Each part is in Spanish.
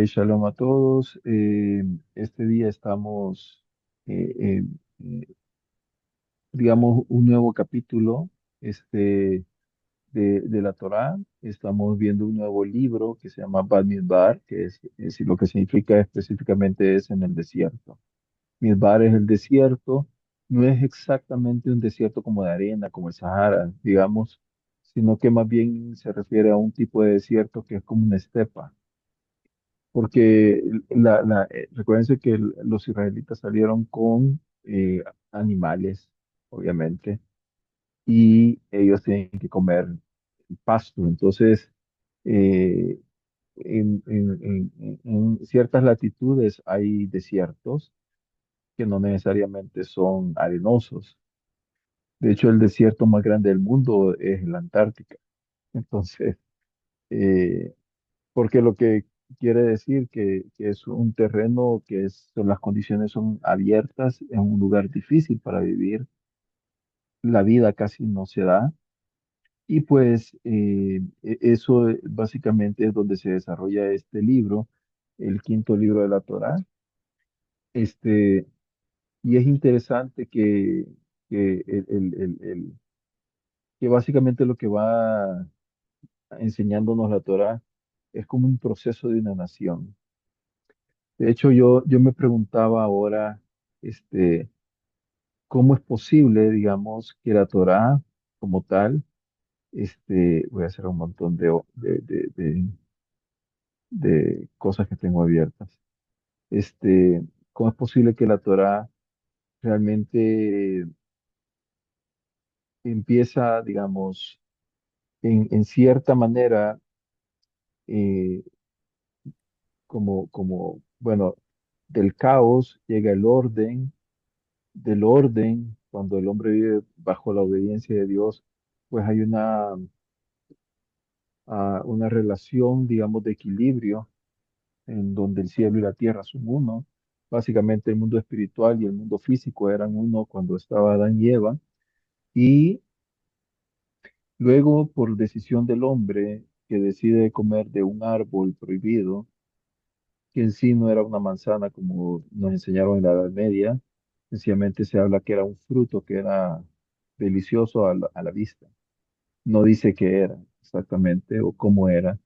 Shalom a todos. Este día estamos, eh, eh, eh, digamos, un nuevo capítulo de la Torá. Estamos viendo un nuevo libro que se llama Bamidbar, que es lo que significa específicamente es en el desierto. Midbar es el desierto, no es exactamente un desierto como de arena, como el Sahara, digamos, sino que más bien se refiere a un tipo de desierto que es como una estepa. Porque recuérdense que los israelitas salieron con animales, obviamente, y ellos tienen que comer pasto. Entonces, eh, en ciertas latitudes hay desiertos que no necesariamente son arenosos. De hecho, el desierto más grande del mundo es la Antártica. Entonces, eh, porque lo que quiere decir que es un terreno las condiciones son abiertas, es un lugar difícil para vivir, la vida casi no se da, y pues eso básicamente es donde se desarrolla este libro, el quinto libro de la Torá. Este, y es interesante que, que básicamente lo que va enseñándonos la Torá es como un proceso de una nación. De hecho, yo me preguntaba ahora, este, ¿cómo es posible, digamos, que la Torá como tal, voy a hacer un montón de cosas que tengo abiertas. ¿Cómo es posible que la Torá realmente empieza, digamos, en cierta manera, eh, bueno, del caos llega el orden, del orden, cuando el hombre vive bajo la obediencia de Dios, pues hay una relación, digamos, de equilibrio en donde el cielo y la tierra son uno. Básicamente el mundo espiritual y el mundo físico eran uno cuando estaba Adán y Eva. Y luego, por decisión del hombre que decide comer de un árbol prohibido, que en sí no era una manzana como nos enseñaron en la Edad Media, sencillamente se habla que era un fruto que era delicioso a la vista. No dice qué era exactamente o cómo era,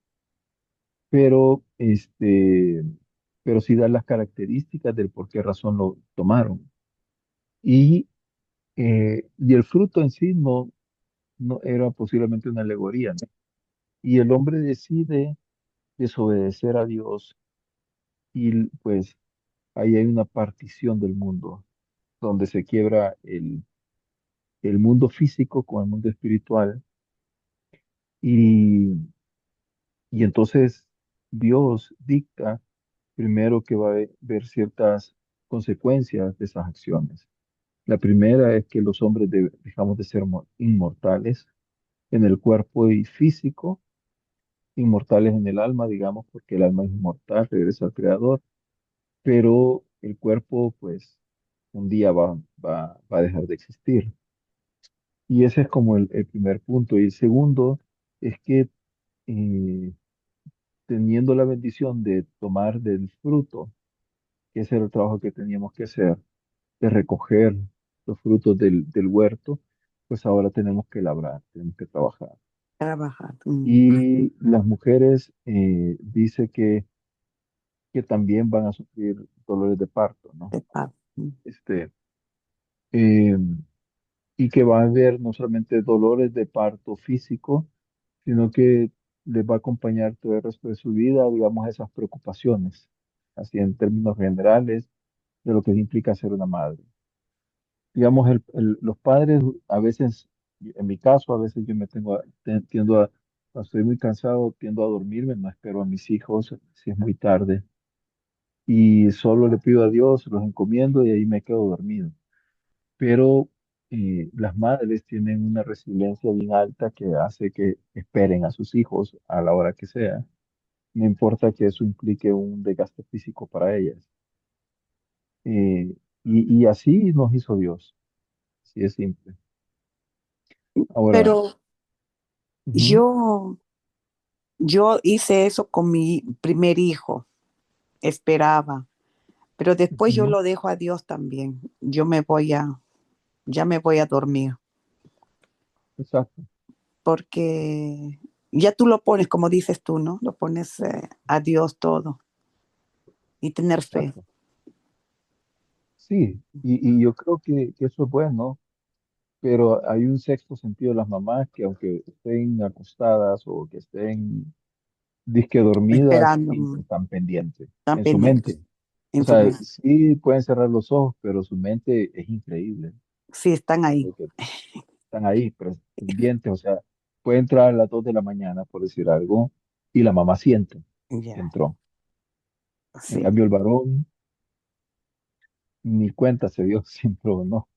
pero, pero sí da las características del por qué razón lo tomaron. Y el fruto en sí no era posiblemente una alegoría, ¿no? Y el hombre decide desobedecer a Dios y pues ahí hay una partición del mundo donde se quiebra el mundo físico con el mundo espiritual y, y entonces Dios dicta primero que va a haber ciertas consecuencias de esas acciones. La primera es que los hombres dejamos de ser inmortales en el cuerpo y físico, inmortales en el alma, digamos, porque el alma es inmortal, regresa al Creador, pero el cuerpo, pues, un día va a dejar de existir. Y ese es como el primer punto. Y el segundo es que eh, teniendo la bendición de tomar del fruto, que ese era el trabajo que teníamos que hacer, de recoger los frutos del huerto, pues ahora tenemos que labrar, tenemos que trabajar. Trabajar. Y las mujeres dice que también van a sufrir dolores de parto, ¿no? De paz. Este, eh, y que va a haber no solamente dolores de parto físico, sino que les va a acompañar todo el resto de su vida, digamos, esas preocupaciones, así en términos generales, de lo que implica ser una madre. Digamos, los padres a veces, en mi caso, a veces yo tiendo estoy muy cansado, tiendo a dormirme, no espero a mis hijos si es muy tarde, y solo le pido a Dios, los encomiendo y ahí me quedo dormido. Pero las madres tienen una resiliencia bien alta que hace que esperen a sus hijos a la hora que sea, no importa que eso implique un desgaste físico para ellas. Eh, y así nos hizo Dios, así es simple. Ahora, Pero ujú, yo hice eso con mi primer hijo. esperaba, pero después yo Ujú. lo dejo a Dios también. Ya me voy a dormir, Exacto, porque ya tú lo pones, como dices tú, ¿no? Lo pones a Dios todo y tener fe. exacto. Sí, y yo creo que eso es bueno, pero hay un sexto sentido de las mamás que aunque estén acostadas o que estén disque dormidas, Esperando, siempre están pendientes están en su pendientes mente. O en su sea, mente. sí pueden cerrar los ojos, pero su mente es increíble, Sí, están ahí. porque están ahí, pero pendientes. O sea, puede entrar a las 2 de la mañana, por decir algo, y la mamá siente que Ya, entró. En sí. cambio, el varón ni cuenta se dio si entró o no.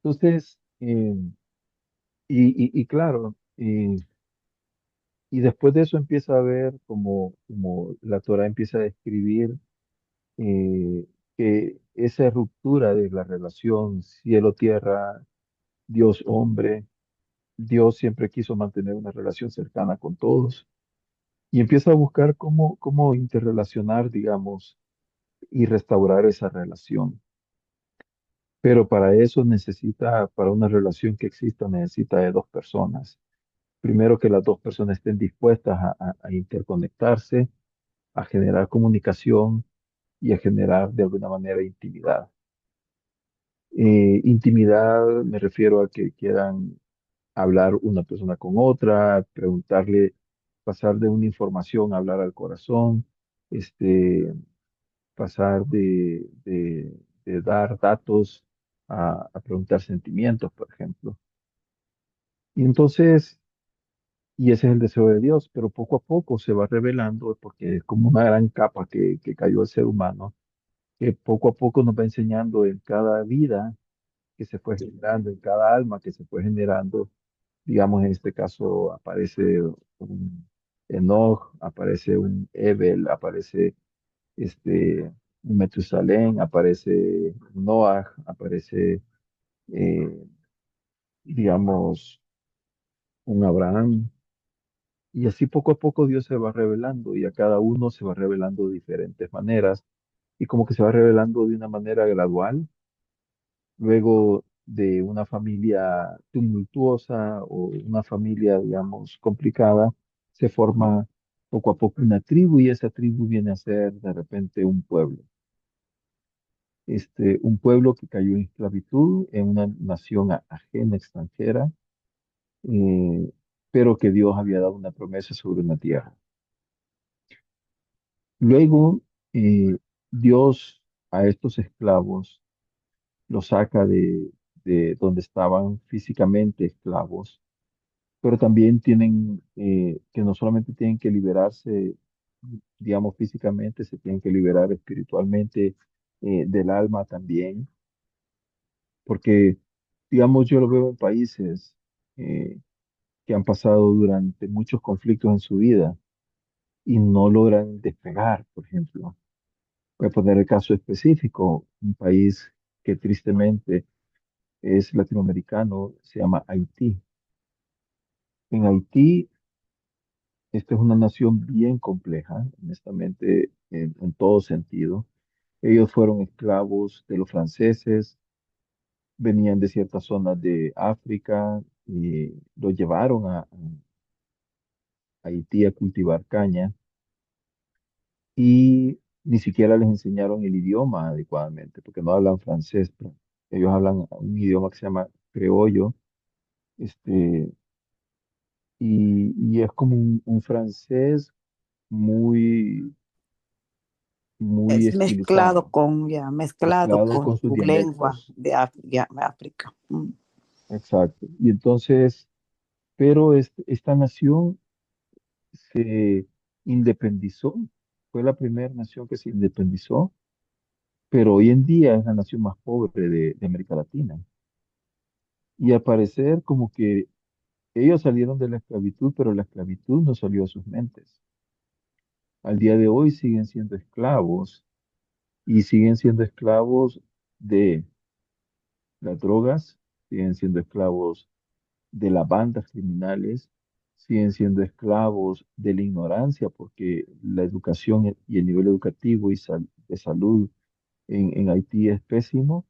Entonces, y claro, y después de eso empieza a ver como la Torah empieza a describir eh, que esa ruptura de la relación cielo-tierra, Dios-hombre, Dios siempre quiso mantener una relación cercana con todos y empieza a buscar cómo interrelacionar, digamos, y restaurar esa relación. Pero para eso necesita, para una relación que exista, necesita de dos personas. Primero que las dos personas estén dispuestas a interconectarse, a generar comunicación y a generar de alguna manera intimidad. Intimidad me refiero a que quieran hablar una persona con otra, preguntarle, pasar de una información a hablar al corazón, este, pasar de dar datos a preguntar sentimientos, por ejemplo. Y entonces, y ese es el deseo de Dios, pero poco a poco se va revelando, porque es como una gran capa que cayó el ser humano, que poco a poco nos va enseñando en cada vida que se fue generando, en cada alma que se fue generando. Digamos, en este caso aparece un Enoch, aparece un Ebel, aparece un Metusalén, aparece un Noah, aparece, eh, digamos, un Abraham. Y así poco a poco Dios se va revelando y a cada uno se va revelando de diferentes maneras y como que se va revelando de una manera gradual. Luego de una familia tumultuosa o una familia, digamos, complicada, se forma poco a poco una tribu y esa tribu viene a ser de repente un pueblo. Un pueblo que cayó en esclavitud en una nación ajena, extranjera, eh, pero que Dios había dado una promesa sobre una tierra. Luego, Dios a estos esclavos los saca de donde estaban físicamente esclavos, pero también tienen que no solamente tienen que liberarse, digamos, físicamente, se tienen que liberar espiritualmente, del alma también, porque, digamos, yo lo veo en países eh, que han pasado durante muchos conflictos en su vida y no logran despegar, por ejemplo. Voy a poner el caso específico, un país que tristemente es latinoamericano, se llama Haití. En Haití, esta es una nación bien compleja, honestamente, en todo sentido. Ellos fueron esclavos de los franceses, venían de ciertas zonas de África y los llevaron a Haití a cultivar caña y ni siquiera les enseñaron el idioma adecuadamente, porque no hablan francés, pero ellos hablan un idioma que se llama criollo, este, y es como un francés muy, muy Es mezclado estilizado, con, ya, mezclado mezclado con con sus su lengua dialectos. de ya, de África. Mm. Exacto. Y entonces, pero esta nación se independizó, fue la primera nación que se independizó, pero hoy en día es la nación más pobre de América Latina. Y al parecer como que ellos salieron de la esclavitud, pero la esclavitud no salió de sus mentes. Al día de hoy siguen siendo esclavos y siguen siendo esclavos de las drogas, siguen siendo esclavos de las bandas criminales, siguen siendo esclavos de la ignorancia porque la educación y el nivel educativo y de salud en Haití es pésimo.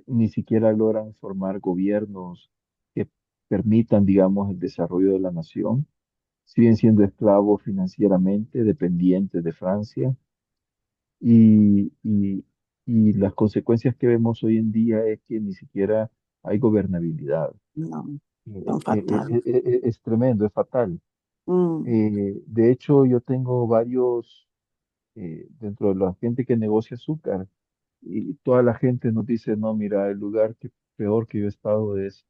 Ni siquiera logran formar gobiernos que permitan, digamos, el desarrollo de la nación. Siguen siendo esclavos financieramente, dependientes de Francia. Y, y, y las consecuencias que vemos hoy en día es que ni siquiera hay gobernabilidad. No, son fatales. Es tremendo, es fatal. Mm, De hecho, yo tengo varios, dentro de la gente que negocia azúcar, y toda la gente nos dice, no, mira, el lugar que peor que yo he estado es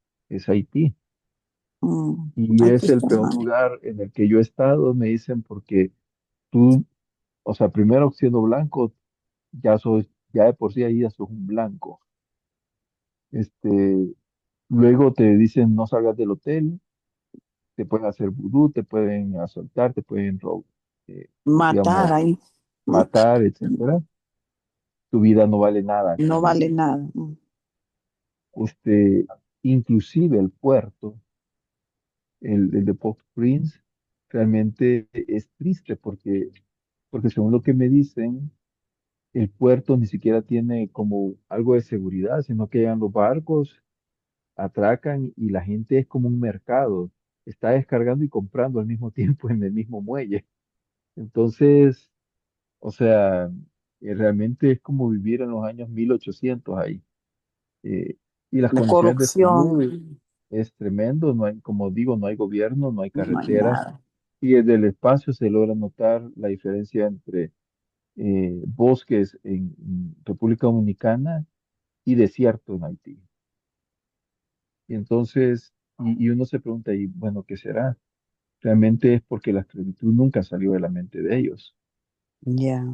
Haití. Y Aquí es el está peor mal. lugar en el que yo he estado, me dicen, porque tú, o sea, primero siendo blanco, ya de por sí ahí ya sos un blanco. Este, luego te dicen no salgas del hotel, te pueden hacer vudú, te pueden asaltar, te pueden eh, Matar digamos, ahí. Mm, matar, etcétera. Tu vida no vale nada no aquí. vale nada. Este, inclusive el puerto, el de Port-au-Prince, realmente es triste porque según lo que me dicen, el puerto ni siquiera tiene como algo de seguridad, sino que llegan los barcos, atracan y la gente es como un mercado, está descargando y comprando al mismo tiempo en el mismo muelle. Entonces, o sea, realmente es como vivir en los años 1800 ahí. Eh, y las La condiciones de salud corrupción, es tremendo, no hay, como digo, no hay gobierno, no hay no hay carreteras, nada. y desde el espacio se logra notar la diferencia entre bosques en República Dominicana y desierto en Haití. Y entonces, y uno se pregunta, y bueno, ¿qué será? Realmente es porque la esclavitud nunca salió de la mente de ellos. Ya,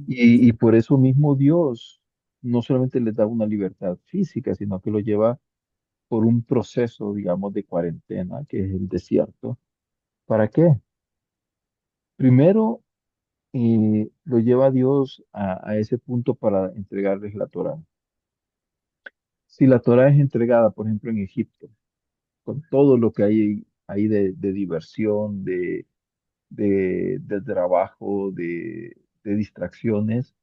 Y por eso mismo Dios no solamente les da una libertad física, sino que lo lleva por un proceso, digamos, de cuarentena, que es el desierto. ¿Para qué? Primero, lo lleva Dios a ese punto para entregarles la Torá. Si la Torá es entregada, por ejemplo, en Egipto, con todo lo que hay ahí de diversión, de trabajo, de distracciones,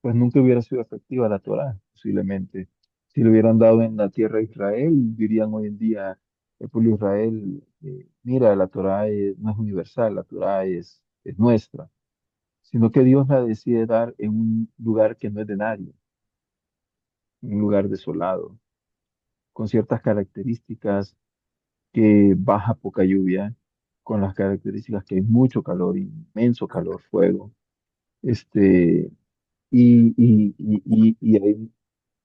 pues nunca hubiera sido efectiva la Torá, posiblemente. Si lo hubieran dado en la tierra de Israel, dirían hoy en día, el pueblo de Israel, mira, la Torá no es universal, la Torá es nuestra, sino que Dios la decide dar en un lugar que no es de nadie, un lugar desolado, con ciertas características que baja poca lluvia, con las características que hay mucho calor, inmenso calor, fuego, este, y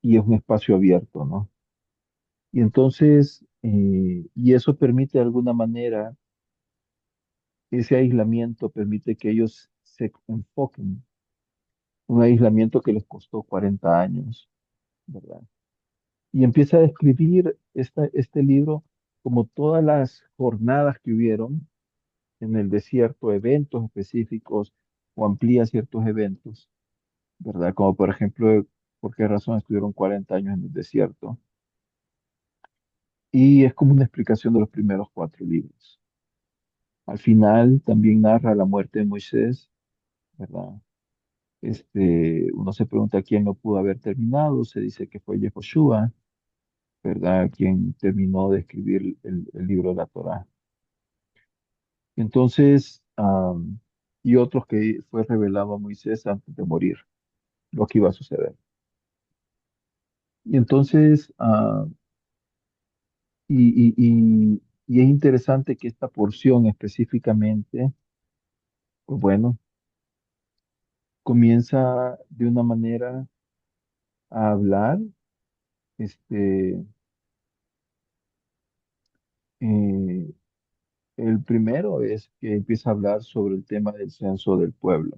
es un espacio abierto, ¿no? Y entonces, y eso permite de alguna manera, ese aislamiento permite que ellos se enfoquen, un aislamiento que les costó 40 años, ¿verdad? Y empieza a describir este libro como todas las jornadas que hubieron en el desierto, eventos específicos o amplía ciertos eventos, ¿verdad? Como por ejemplo, por qué razón estuvieron 40 años en el desierto. Y es como una explicación de los primeros cuatro libros. Al final también narra la muerte de Moisés, ¿verdad? Uno se pregunta quién lo pudo haber terminado, se dice que fue Yehoshua, ¿verdad? Quien terminó de escribir el libro de la Torá. Entonces, y otros que fue revelado a Moisés antes de morir, lo que iba a suceder. Y entonces, y es interesante que esta porción específicamente, pues bueno, comienza de una manera a hablar, este, eh, el primero es que empieza a hablar sobre el tema del censo del pueblo.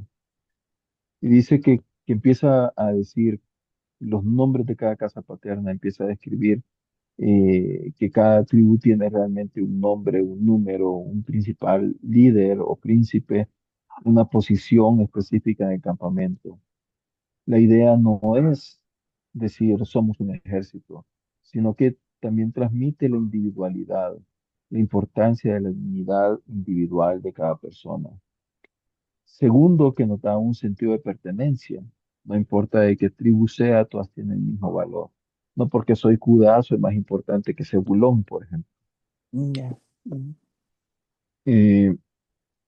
Y dice que empieza a decir los nombres de cada casa paterna, empieza a describir que cada tribu tiene realmente un nombre, un número, un principal líder o príncipe, una posición específica en el campamento. La idea no es decir somos un ejército, sino que también transmite la individualidad. la importancia de la dignidad individual de cada persona. Segundo, que nos da un sentido de pertenencia. No importa de qué tribu sea, todas tienen el mismo valor. No porque soy Judá, soy más importante que Zebulón, por ejemplo. Ya. Mm. Eh,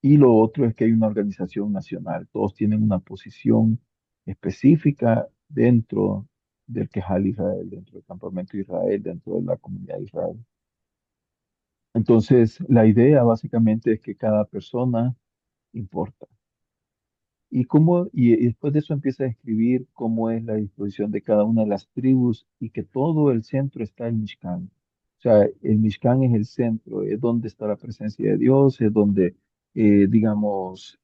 y lo otro es que hay una organización nacional. Todos tienen una posición específica dentro del Quejal Israel, dentro del campamento de Israel, dentro de la comunidad de Israel. Entonces, la idea básicamente es que cada persona importa. Y después de eso empieza a describir cómo es la disposición de cada una de las tribus y que todo el centro está el Mishkan. O sea, el Mishkan es el centro, es donde está la presencia de Dios, es donde, digamos,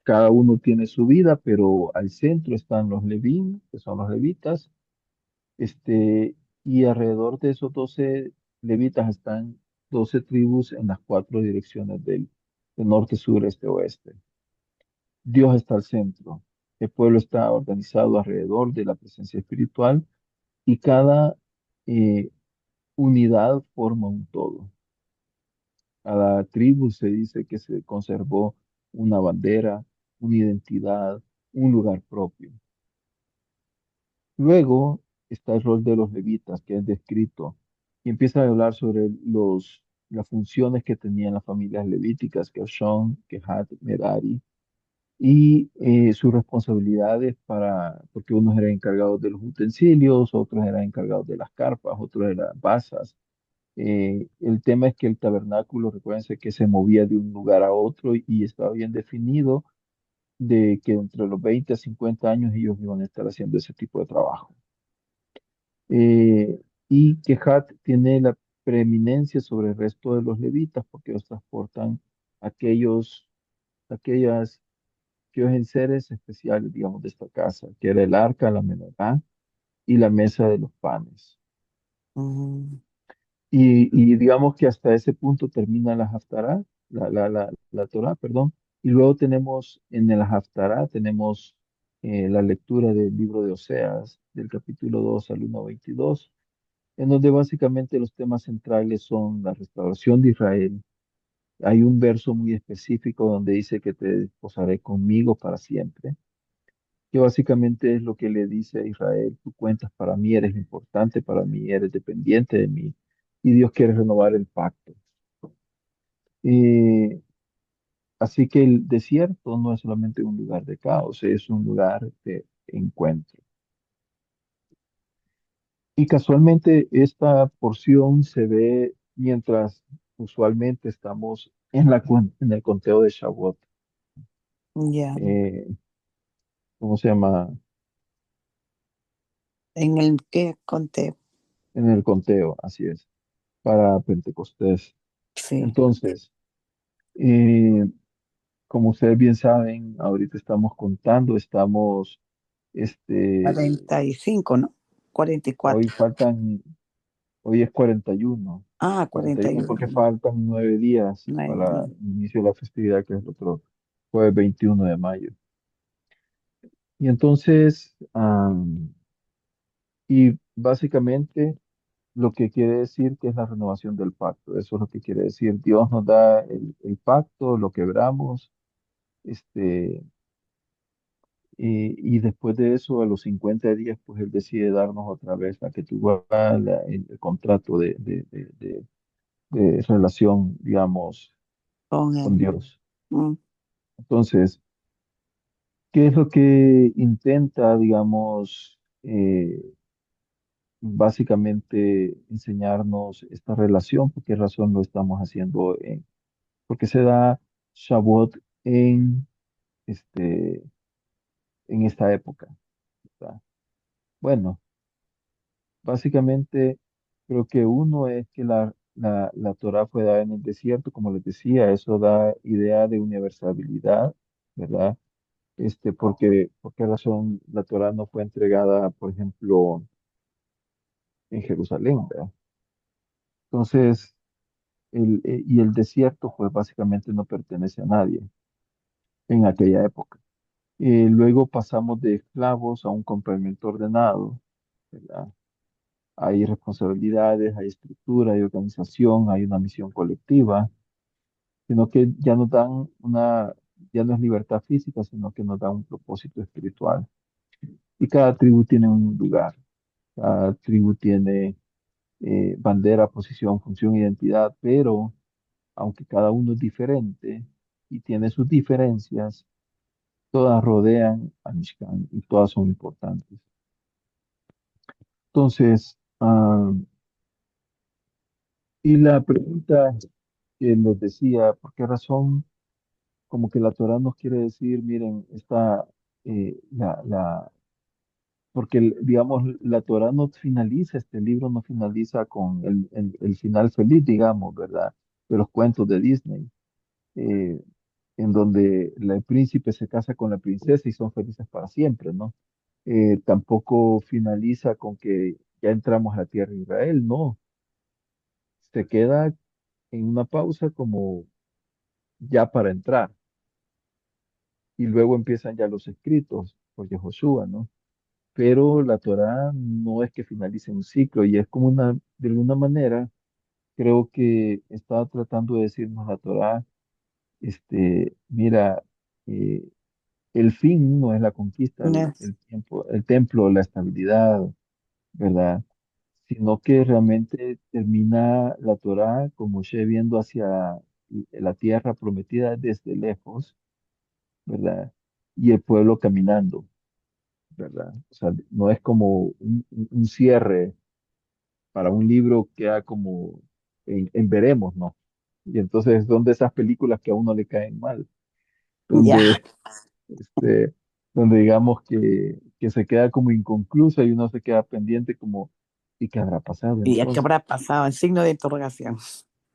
cada uno tiene su vida, pero al centro están los Levín, que son los levitas, este, y alrededor de esos 12 levitas están 12 tribus en las cuatro direcciones del norte, sur, este, oeste. Dios está al centro. El pueblo está organizado alrededor de la presencia espiritual y cada eh, unidad forma un todo. Cada tribu se dice que se conservó una bandera, una identidad, un lugar propio. Luego está el rol de los levitas, que es descrito, y empieza a hablar sobre las funciones que tenían las familias levíticas, Gershon, Kehat, Merari, y sus responsabilidades porque unos eran encargados de los utensilios, otros eran encargados de las carpas, otros de las basas. El tema es que el tabernáculo, recuérdense que se movía de un lugar a otro y estaba bien definido de que entre los 20 a 50 años ellos iban a estar haciendo ese tipo de trabajo. Y que Hat tiene la preeminencia sobre el resto de los levitas porque ellos transportan aquellos, aquellas aquellos enseres especiales, digamos, de esta casa, que era el arca, la menorá y la mesa de los panes. Mm, Y digamos que hasta ese punto termina la Haftará, la Torá, perdón, y luego tenemos en el Haftará, tenemos la lectura del libro de Oseas, del capítulo 2 al 1:22, en donde básicamente los temas centrales son la restauración de Israel. Hay un verso muy específico donde dice que te desposaré conmigo para siempre, que básicamente es lo que le dice a Israel: tú cuentas para mí, eres importante para mí, eres dependiente de mí, y Dios quiere renovar el pacto. Eh, Así que el desierto no es solamente un lugar de caos, es un lugar de encuentro. Y casualmente esta porción se ve mientras usualmente estamos en el conteo de Shavuot. ya. Eh, ¿Cómo se llama? ¿En el que conté? En el conteo, así es, para Pentecostés. Sí. Entonces, eh, como ustedes bien saben, ahorita estamos contando, este, 45, ¿no? hoy 44. faltan, hoy es 41, Ah, 41 porque 41. faltan 9 días 9 para días. el inicio de la festividad, que es el otro jueves 21 de mayo. Y entonces, y básicamente lo que quiere decir que es la renovación del pacto, eso es lo que quiere decir. Dios nos da el pacto, lo quebramos, este, y después de eso, a los 50 días, pues él decide darnos otra vez la que tuvo el contrato de relación, digamos, Con con él. Dios. Mm, Entonces, ¿qué es lo que intenta, digamos, básicamente enseñarnos esta relación? ¿Por qué razón lo estamos haciendo? Porque se da Shavuot este, en esta época, ¿verdad? Bueno. Básicamente, creo que uno es que la Torá fue dada en el desierto, como les decía, eso da idea de universalidad, ¿verdad? ¿Por qué razón la Torá no fue entregada, por ejemplo, en Jerusalén, ¿verdad? Entonces, y el desierto, pues básicamente no pertenece a nadie en aquella época. Luego pasamos de esclavos a un complemento ordenado, ¿verdad? hay responsabilidades, hay estructura, hay organización, hay una misión colectiva, sino que ya nos dan ya no es libertad física, sino que nos da un propósito espiritual. Y cada tribu tiene un lugar, cada tribu tiene bandera, posición, función, identidad, pero aunque cada uno es diferente y tiene sus diferencias, todas rodean a Mishkan y todas son importantes. Entonces, y la pregunta que les decía, ¿por qué razón como que la Torah nos quiere decir, miren, porque digamos, la Torah no finaliza, este libro no finaliza con el final feliz, digamos, ¿verdad? De los cuentos de Disney, eh, en donde el príncipe se casa con la princesa y son felices para siempre, ¿no? Tampoco finaliza con que ya entramos a la tierra de Israel, no, se queda en una pausa como ya para entrar y luego empiezan ya los escritos por Josué, ¿no? Pero la Torá no es que finalice un ciclo y es como de alguna manera, creo que estaba tratando de decirnos la Torá, mira, eh, el fin no es la conquista, Yes. el tiempo, el templo, la estabilidad, ¿verdad? Sino que realmente termina la Torá con Moshe viendo hacia la tierra prometida desde lejos, ¿verdad? Y el pueblo caminando, ¿verdad? O sea, no es como un cierre para un libro, queda como en veremos, ¿no? Y entonces son de esas películas que a uno le caen mal, Ya. donde, este, donde digamos que se queda como inconclusa y uno se queda pendiente como, ¿y qué habrá pasado ¿Y qué entonces? habrá pasado? En signo de interrogación.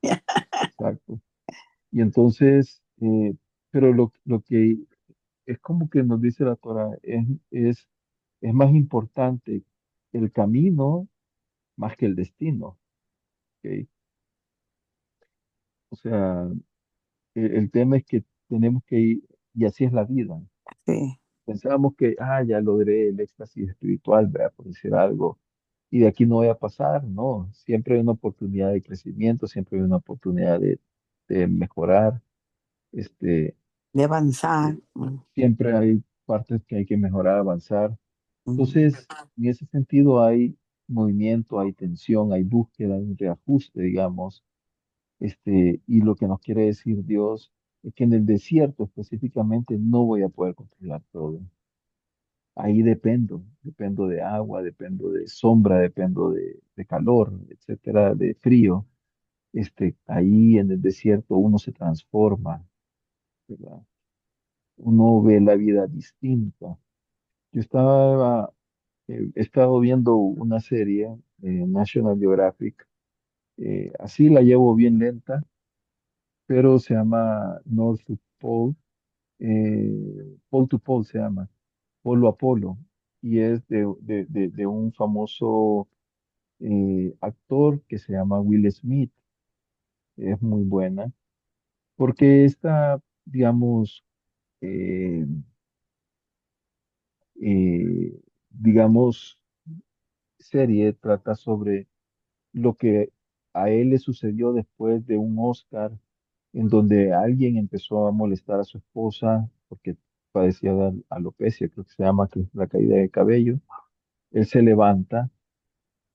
Exacto. Y entonces, pero lo que es como que nos dice la Torah, es más importante el camino más que el destino, ¿ok? O sea, el tema es que tenemos que ir, y así es la vida. Sí. Pensábamos que, ya logré el éxtasis espiritual, ¿verdad? Por decir algo, y de aquí no voy a pasar, no. Siempre hay una oportunidad de crecimiento, siempre hay una oportunidad de mejorar, este, De avanzar. siempre hay partes que hay que mejorar, avanzar. Mm. Entonces, en ese sentido hay movimiento, hay tensión, hay búsqueda, hay un reajuste, digamos. Y lo que nos quiere decir Dios es que en el desierto específicamente no voy a poder controlar todo. Ahí dependo de agua, dependo de sombra, dependo de calor, etcétera, de frío. Ahí en el desierto uno se transforma, ¿verdad? Uno ve la vida distinta. Yo he estado viendo una serie, National Geographic, así la llevo bien lenta, pero se llama North to Pole, Pole to Pole se llama, Polo a Polo, y es de un famoso actor que se llama Will Smith. Es muy buena, porque esta, digamos, eh, eh, digamos, serie trata sobre lo que a él le sucedió después de un Oscar en donde alguien empezó a molestar a su esposa porque padecía de alopecia, creo que se llama, que es la caída de cabello. Él se levanta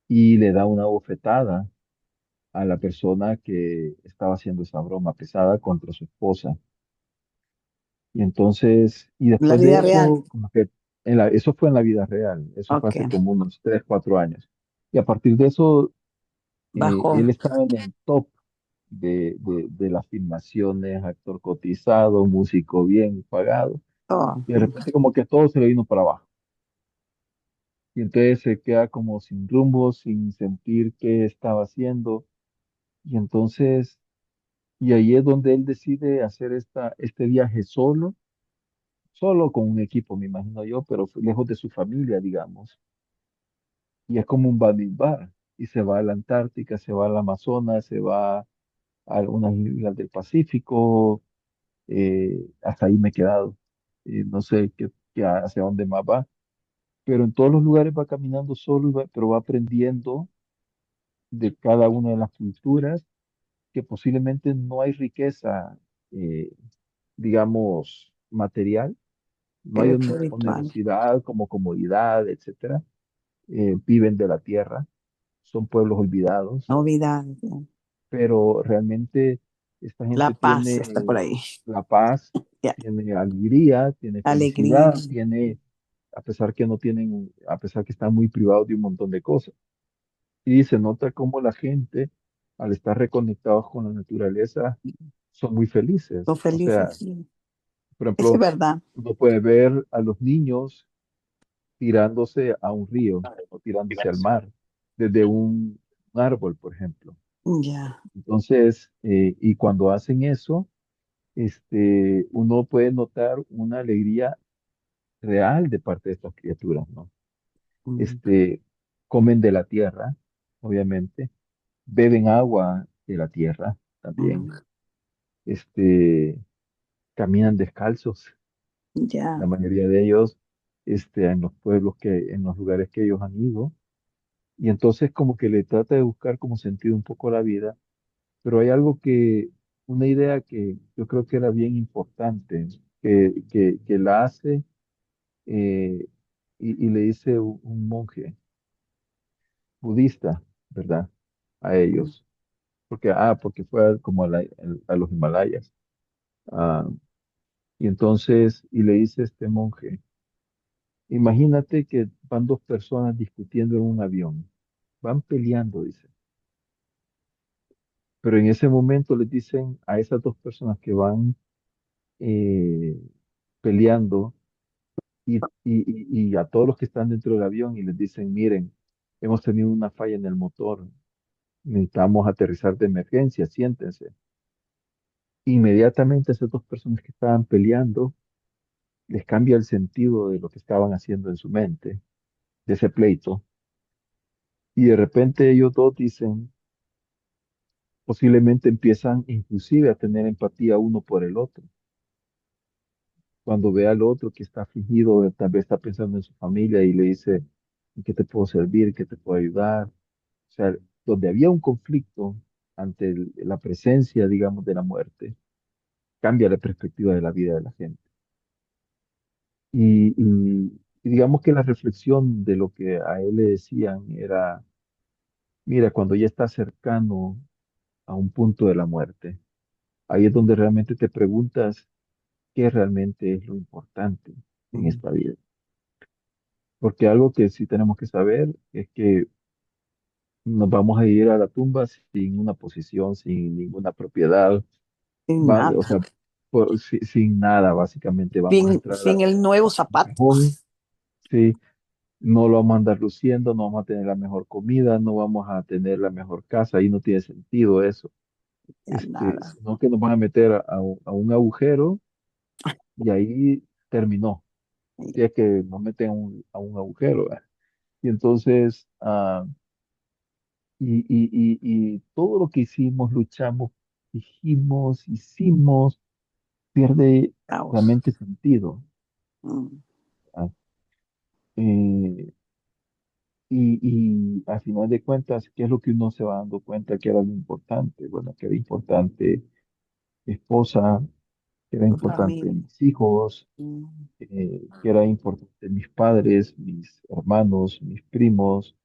y le da una bofetada a la persona que estaba haciendo esa broma pesada contra su esposa. Y entonces, y La después de vida real. eso, como que eso fue en la vida real, eso fue Ok. hace como unos 3, 4 años. Y a partir de eso, Bajó. él estaba en el top de las filmaciones, actor cotizado, músico bien pagado, Oh, y de repente como que todo se le vino para abajo. Y entonces se queda como sin rumbo, sin sentir qué estaba haciendo. Y entonces, y ahí es donde él decide hacer este viaje solo, solo con un equipo, me imagino yo, pero lejos de su familia, digamos. Y es como un bar, y se va a la Antártica, se va al Amazonas, se va a unas islas del Pacífico, hasta ahí me he quedado. No sé hacia dónde más va, pero en todos los lugares va caminando solo, pero va aprendiendo. de cada una de las culturas, que posiblemente no hay riqueza, eh, digamos, material, no hay pero una espiritual. onerosidad como comodidad, etcétera. Viven de la tierra, son pueblos olvidados, Novedades. pero realmente esta La gente paz está por tiene ahí. la paz, Ya, tiene alegría, tiene alegría. felicidad, tiene, a pesar que no tienen, a pesar que están muy privados de un montón de cosas. Y se nota cómo la gente, al estar reconectados con la naturaleza, son muy Son felices. O felices, sea, sí. por Eso es ejemplo, verdad. uno puede ver a los niños tirándose a un río o tirándose al mar desde un árbol, por ejemplo. Ya. Entonces, y cuando hacen eso, uno puede notar una alegría real de parte de estas criaturas, ¿no? Mm, Este, comen de la tierra, obviamente, beben agua de la tierra también, mm, este, caminan descalzos, la ya. mayoría de ellos, en los pueblos en los lugares que ellos han ido, y entonces como que le trata de buscar como sentido un poco a la vida, pero hay algo una idea que yo creo que era bien importante, que la hace, eh, y le dice un monje budista, ¿verdad? A Mm, ellos, porque fue como a los Himalayas. Ah, y entonces, y le dice este monje, imagínate que van dos personas discutiendo en un avión, van peleando, dice, pero en ese momento les dicen a esas dos personas que van eh, peleando y a todos los que están dentro del avión y les dicen, miren, hemos tenido una falla en el motor, necesitamos aterrizar de emergencia, siéntense. Inmediatamente esas dos personas que estaban peleando les cambia el sentido de lo que estaban haciendo en su mente, de ese pleito. Y de repente ellos dos dicen, posiblemente empiezan inclusive a tener empatía uno por el otro. Cuando ve al otro que está afligido, tal vez está pensando en su familia y le dice, ¿en qué te puedo servir? ¿En qué te puedo ayudar? O sea, donde había un conflicto ante la presencia, digamos, de la muerte, cambia la perspectiva de la vida de la gente. Y digamos que la reflexión de lo que a él le decían era, mira, cuando ya estás cercano a un punto de la muerte, ahí es donde realmente te preguntas qué realmente es lo importante en mm, esta vida. Porque algo que sí tenemos que saber es que nos vamos a ir a la tumba sin una posición, sin ninguna propiedad, sin o nada. sea, sin nada, básicamente vamos a entrar Sin el nuevo a un zapato. cajón, sí, no lo vamos a andar luciendo, no vamos a tener la mejor comida, no vamos a tener la mejor casa, ahí no tiene sentido eso, Ya nada. sino que nos van a meter a un agujero y ahí terminó, si es que nos meten a un agujero, ¿verdad? Y entonces, y todo lo que hicimos, luchamos, dijimos, hicimos, pierde Caos. realmente sentido. Mm, ¿Ah? Eh, y al final de cuentas, ¿qué es lo que uno se va dando cuenta que era lo importante? Bueno, que era importante mi esposa, que era tu importante familia. mis hijos, Mm, que era importante mis padres, mis hermanos, mis primos,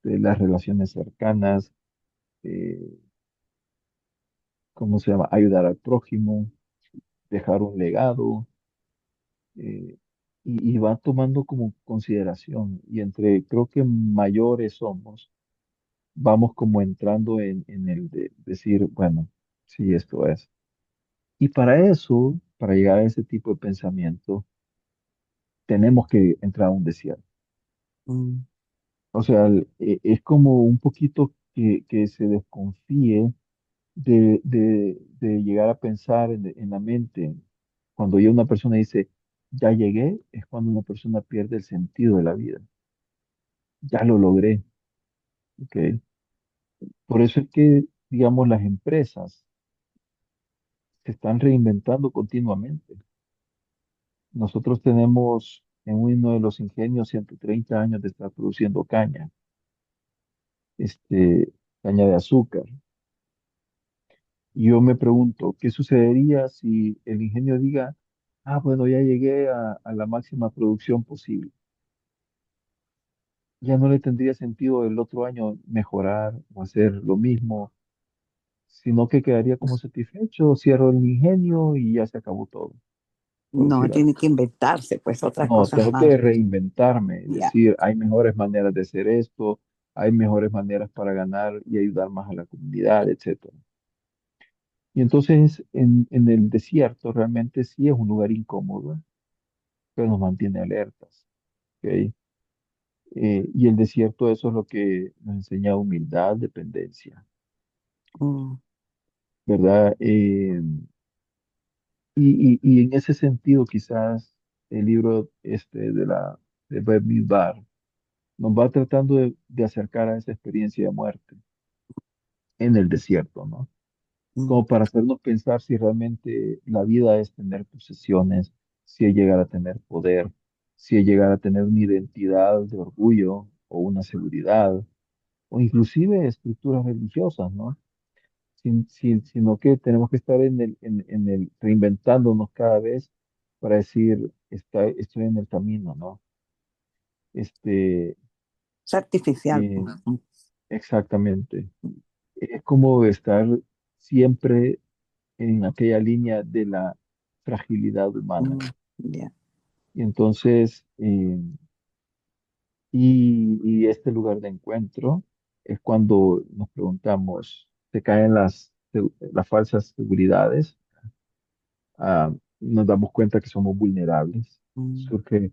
las relaciones cercanas, eh, ¿cómo se llama? Ayudar al prójimo, dejar un legado, eh, y va tomando como consideración. Y entre, creo que mayores somos, vamos como entrando en el de decir, bueno, sí, esto es. Y para eso, para llegar a ese tipo de pensamiento, tenemos que entrar a un desierto. mm, O sea, es como un poquito que se desconfíe de llegar a pensar en la mente. Cuando ya una persona dice, ya llegué, es cuando una persona pierde el sentido de la vida. Ya lo logré, ¿ok? Por eso es que, digamos, las empresas se están reinventando continuamente. Nosotros tenemos en uno de los ingenios 130 años de estar produciendo caña. caña de azúcar. Y yo me pregunto, ¿qué sucedería si el ingenio diga, ah, bueno, ya llegué a la máxima producción posible? Ya no le tendría sentido el otro año mejorar o hacer lo mismo, sino que quedaría como satisfecho, cierro el ingenio y ya se acabó todo, por No, decir algo. tiene que inventarse pues otras No, cosas tengo más. que reinventarme, y Ya. decir, hay mejores maneras de hacer esto, hay mejores maneras para ganar y ayudar más a la comunidad, etcétera. Y entonces en el desierto realmente sí es un lugar incómodo, pero nos mantiene alertas, ¿ok? Y el desierto eso es lo que nos enseña humildad, dependencia, Mm, ¿verdad? Y en ese sentido quizás el libro este de Bamidbar nos va tratando de acercar a esa experiencia de muerte en el desierto, ¿no? mm. Como para hacernos pensar si realmente la vida es tener posesiones, si es llegar a tener poder, si es llegar a tener una identidad de orgullo o una seguridad, o inclusive estructuras religiosas, ¿no? Sino que tenemos que estar en el reinventándonos cada vez para decir, estoy en el camino, ¿no? Este, Es artificial. eh, exactamente. Es como estar siempre en aquella línea de la fragilidad humana. Ya. Y entonces, y este lugar de encuentro es cuando nos preguntamos, se caen las falsas seguridades, nos damos cuenta que somos vulnerables. Mm. Surge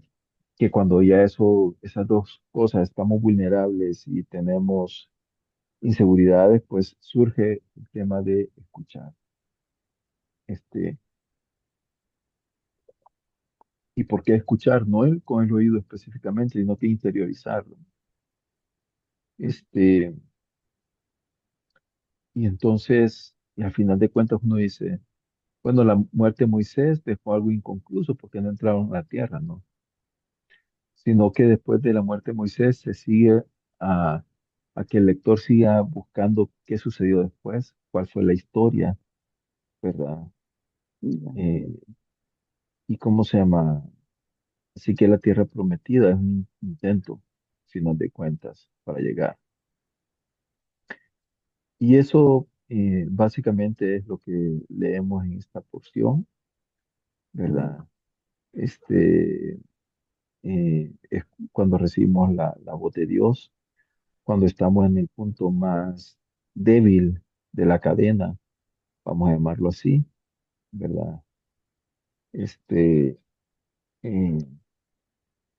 que cuando ya esas dos cosas, estamos vulnerables y tenemos inseguridades, pues surge el tema de escuchar. Este, ¿Y por qué escuchar? No con el oído específicamente, sino que interiorizarlo. Este, y entonces, y al final de cuentas uno dice, bueno, la muerte de Moisés dejó algo inconcluso porque no entraron a la tierra, ¿no? Sino que después de la muerte de Moisés se sigue a, a que el lector siga buscando qué sucedió después, cuál fue la historia, ¿verdad? Ya. Eh, y cómo se llama. Así que la tierra prometida es un intento, final de cuentas, para llegar. Y eso básicamente es lo que leemos en esta porción, Mm. ¿verdad? Este, es cuando recibimos la voz de Dios, cuando estamos en el punto más débil de la cadena, vamos a llamarlo así, ¿verdad? Este, eh,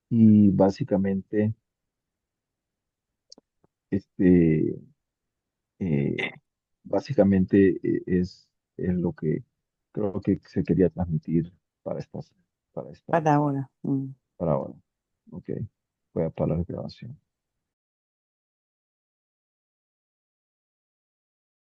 y básicamente, este, eh, es lo que creo que se quería transmitir para esta, para esta, Para ahora. Mm. para ahora. Ok, voy a parar la grabación.